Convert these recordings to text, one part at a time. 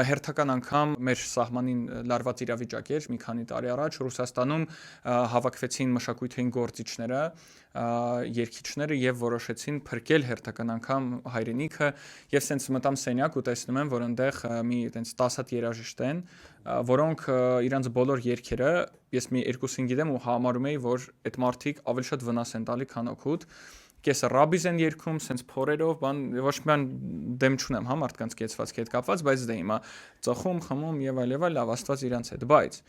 Հերթական անգամ մեր սահմանին լարված իրավիճակ էր մի քանի տարի առաջ Ռուսաստանում հավաքվեցին մշակութային գործիչները, երգիչները եւ որոշեցին փրկել հերթական անգամ հայրենիքը եւ սենց մտամ սենյակ ու տեսնում եմ որ այնտեղ մի այտենց 10 հատ երաժիշտ են, որոնք իրանց բոլոր երգերը ես մի երկուսին գիտեմ ու համարում եի որ այդ մարդիկ ավելի շատ վնաս են տալի քան օգուտ Կեսը ռաբիզ են երգում, սենց փորերով, բան ոչ մի բան դեմ չունեմ, հա մարդկանց կեցվածքի հետ կապված, բայց դե հիմա ծխում, խմում եւ այլ, լավ աստված իրանց հետ, բայց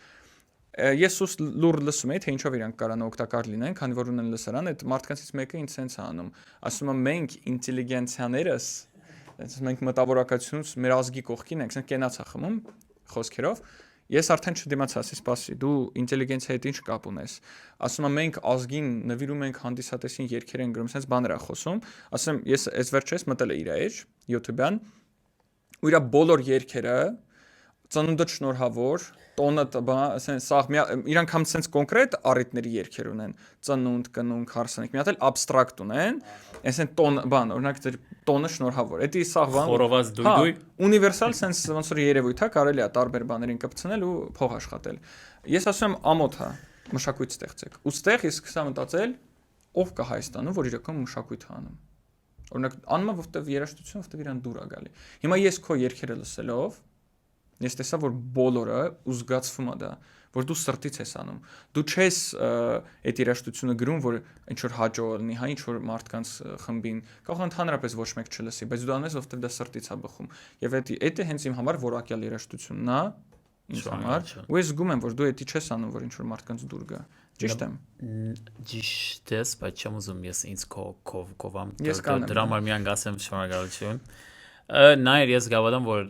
ես ուս լուր լսում եի, թե ինչով իրանք կարան օգտակար լինեն, քանի որ ունեն լսարան, այդ մարդկանցից մեկը ինձ սենց է անում, ասում է մենք ինտելիգենցիաներս, մենք մտավորակությունս մեր ազգի կողքին ենք, սենց կենաց է խմում խոսքերով Ես արդեն չդիմացա, ասի սպասի, դու ինտելիգենցիայի հետ ինչ կապ ունես։ Ասում եմ մենք ազգին նվիրում ենք հանդիսատեսին երգեր են գրում, sense բաներ է խոսում։ Ասեմ ես այս վերջերս մտել եմ իր էջ YouTube-յան ու իր բոլոր երգերը ծնունդը շնորհավոր, տոնը sense սաղ իրանք համ sense կոնկրետ առիթների երգեր ունեն։ Ծնունդ, կնունք, հարսանիք, մի հատ էլ abstract ունեն։ Այսեն տոն բան, օրինակ ձեր տոնը շնորհավոր։ Էդի սաղ բան։ Խորոված դույ-դույ։ Universal sense ոնց որ երևույթ է, կարելի է տարբեր բաներին կպցնել ու փող աշխատել։ Ես ասում եմ ամոթ է, մշակույթ ստեղծեք։ Ու ստեղ ես սկսա մտածել, ով կա Հայաստանում, որ իրական մշակույթ է անում։ Օրինակ անում է, որտեվ երաժշտությունը, որտեվ իրան դուր է գալի։ Հիմա ես քո երգերը լսելով Ես տեսա որ բոլորը ու զգացվում է դա որ դու սրտից ես անում դու չես այդ երաժշտությունը գրում որ ինչ որ հաջող լինի հա ինչ որ մարդկանց խմբին կարող ընդհանրապես ոչ մեկ չլսի բայց դու անես որտեղ դա սրտից է բխում եւ դա հենց իմ համար որակյալ երաժշտությունն է ինձ համար ու ես զգում եմ որ դու դա չես անում որ ինչ որ մարդկանց դուր գա ճիշտ եմ ճիշտ ես բայց չեմ ուզում ես ինձ կովամ դրա համար միան գասեմ շնորհակալություն Նայր ես գավադամ որ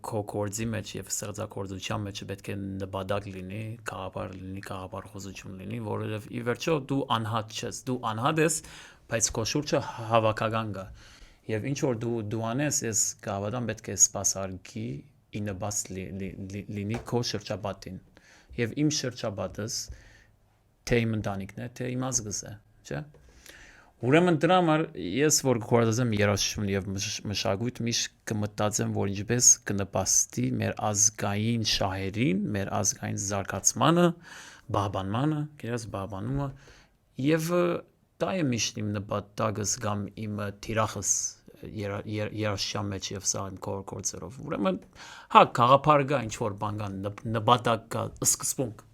քո կորձի մեջ եւ ստեղծագործության մեջ պետք է նպատակ լինի, գաղափար լինի, գաղափարխոսություն լինի, որովհետեւ ի վերջո դու անհատ չես, դու անհատ ես, բայց քո շուրջը հավաքական կա։ Եվ ինչ որ դու անես, ես գավադամ պետք է սպասարկի իննաբաց լինի քո շրջապատին։ Եվ իմ շրջապատս թե իմ ընտանիքն է, թե իմ ազգս է, չէ՞։ Ուրեմն դրա համար ես որ գործեմ երաժշտություն եւ մշակույթ միշտ կմտածեմ որ ինչպես կնպաստի մեր ազգային շահերին, մեր ազգային զարգացմանը, բահբանմանը, գերաս բահբանումը եւ դա է միշտ իմ նպատակս կամ իմ թիրախս երաժշտության մեջ եւ սա իմ գործերով։ Ուրեմն հա գաղափար կա ինչ որ բան կա նպատակ կա սկզբունք